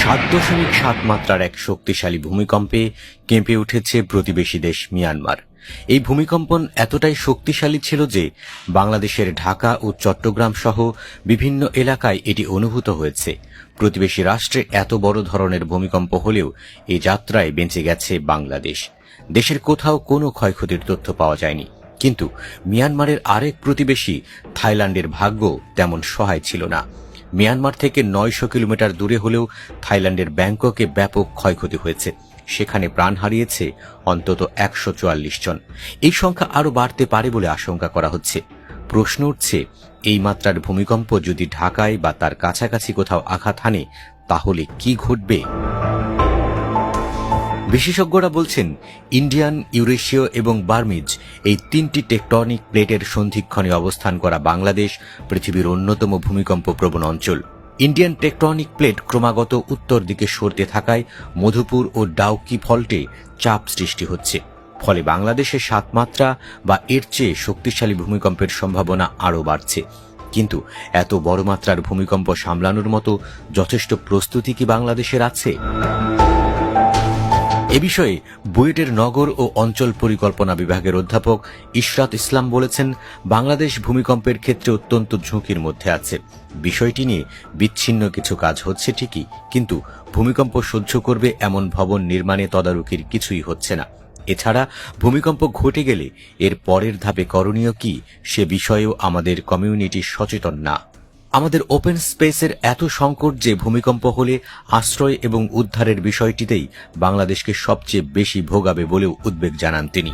7.7 মাত্রার এক শক্তিশালী ভূমিকম্পে কেঁপে উঠেছে প্রতিবেশী দেশ মিয়ানমার। এই ভূমিকম্পন এতটাই শক্তিশালী ছিল যে বাংলাদেশের ঢাকা ও চট্টগ্রাম সহ বিভিন্ন এলাকায় এটি অনুভূত হয়েছে। প্রতিবেশী রাষ্ট্রে এত বড় ধরনের ভূমিকম্প হলেও এই যাত্রায় বেঁচে গেছে বাংলাদেশ। দেশের কোথাও কোনো ক্ষয়ক্ষতির তথ্য পাওয়া যায়নি, কিন্তু মিয়ানমারের আরেক প্রতিবেশী থাইল্যান্ডের ভাগ্য তেমন সহায় ছিল না। মিয়ানমার থেকে 900 কিলোমিটার দূরে হলেও থাইল্যান্ডের ব্যাংককে ব্যাপক ক্ষয়ক্ষতি হয়েছে। সেখানে প্রাণ হারিয়েছে অন্তত 144 জন। এই সংখ্যা আরও বাড়তে পারে বলে আশঙ্কা করা হচ্ছে। প্রশ্ন উঠছে, এই মাত্রার ভূমিকম্প যদি ঢাকায় বা তার কাছাকাছি কোথাও আঘাত হানে তাহলে কি ঘটবে? বিশেষজ্ঞরা বলছেন, ইন্ডিয়ান, ইউরেশীয় এবং বার্মিজ এই তিনটি টেকটনিক প্লেটের সন্ধিক্ষণে অবস্থান করা বাংলাদেশ পৃথিবীর অন্যতম ভূমিকম্প প্রবণ অঞ্চল। ইন্ডিয়ান টেকটনিক প্লেট ক্রমাগত উত্তর দিকে সরতে থাকায় মধুপুর ও ডাউকি ফল্টে চাপ সৃষ্টি হচ্ছে। ফলে বাংলাদেশে 7 মাত্রা বা এর চেয়ে শক্তিশালী ভূমিকম্পের সম্ভাবনা আরও বাড়ছে। কিন্তু এত বড় মাত্রার ভূমিকম্প সামলানোর মতো যথেষ্ট প্রস্তুতি কি বাংলাদেশের আছে? এ বিষয়ে বুয়েটের নগর ও অঞ্চল পরিকল্পনা বিভাগের অধ্যাপক ইশরাত ইসলাম বলেছেন, বাংলাদেশ ভূমিকম্পের ক্ষেত্রে অত্যন্ত ঝুঁকির মধ্যে আছে। বিষয়টি নিয়ে বিচ্ছিন্ন কিছু কাজ হচ্ছে ঠিকই, কিন্তু ভূমিকম্প সহ্য করবে এমন ভবন নির্মাণে তদারকির কিছুই হচ্ছে না। এছাড়া ভূমিকম্প ঘটে গেলে এর পরের ধাপে করণীয় কি, সে বিষয়েও আমাদের কমিউনিটি সচেতন না। আমাদের ওপেন স্পেসের এত সংকট যে ভূমিকম্প হলে আশ্রয় এবং উদ্ধারের বিষয়টিতেই বাংলাদেশকে সবচেয়ে বেশি ভোগাবে বলেও উদ্বেগ জানান তিনি।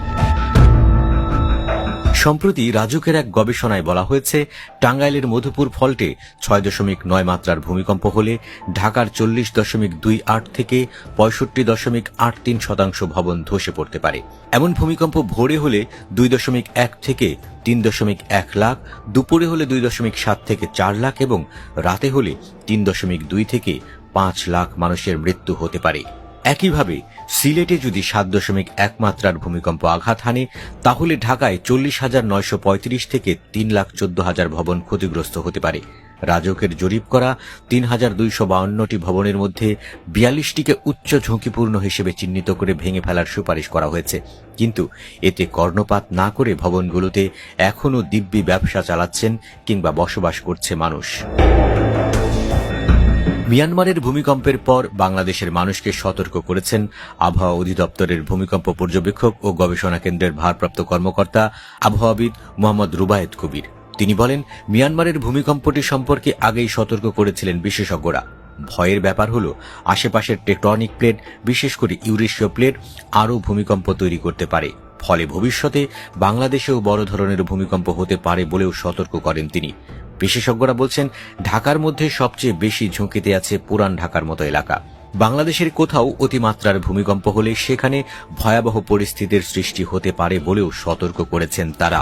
সম্প্রতি রাজুকের এক গবেষণায় বলা হয়েছে, টাঙ্গাইলের মধুপুর ফল্টে 6.9 মাত্রার ভূমিকম্প হলে ঢাকার 40.28 থেকে 65.83% ভবন ধসে পড়তে পারে। এমন ভূমিকম্প ভোরে হলে 2.1 থেকে 3.1 লাখ, দুপুরে হলে 2.7 থেকে 4 লাখ এবং রাতে হলে 3.2 থেকে 5 লাখ মানুষের মৃত্যু হতে পারে। একইভাবে সিলেটে যদি 7.1 মাত্রার ভূমিকম্প আঘাত হানে তাহলে ঢাকায় 40,935 থেকে 3,14,000 ভবন ক্ষতিগ্রস্ত হতে পারে। রাজউকের জরিপ করা 3,252টি ভবনের মধ্যে 42টিকে উচ্চ ঝুঁকিপূর্ণ হিসেবে চিহ্নিত করে ভেঙে ফেলার সুপারিশ করা হয়েছে, কিন্তু এতে কর্ণপাত না করে ভবনগুলোতে এখনও দিব্যি ব্যবসা চালাচ্ছেন কিংবা বসবাস করছে মানুষ। মিয়ানমারের ভূমিকম্পের পর বাংলাদেশের মানুষকে সতর্ক করেছেন আবহাওয়া অধিদপ্তরের ভূমিকম্প পর্যবেক্ষক ও গবেষণা কেন্দ্রের ভারপ্রাপ্ত কর্মকর্তা আবহাওয়াবিদ মোহাম্মদ রুবায়েত কবির। তিনি বলেন, মিয়ানমারের ভূমিকম্পটি সম্পর্কে আগেই সতর্ক করেছিলেন বিশেষজ্ঞরা। ভয়ের ব্যাপার হলো আশেপাশের টেকটনিক প্লেট, বিশেষ করে ইউরেশীয় প্লেট আরও ভূমিকম্প তৈরি করতে পারে। ফলে ভবিষ্যতে বাংলাদেশেও বড় ধরনের ভূমিকম্প হতে পারে বলেও সতর্ক করেন তিনি। বিশেষজ্ঞরা বলছেন, ঢাকার মধ্যে সবচেয়ে বেশি ঝুঁকিতে আছে পুরান ঢাকার মতো এলাকা। বাংলাদেশের কোথাও অতিমাত্রার ভূমিকম্প হলে সেখানে ভয়াবহ পরিস্থিতির সৃষ্টি হতে পারে বলেও সতর্ক করেছেন তারা।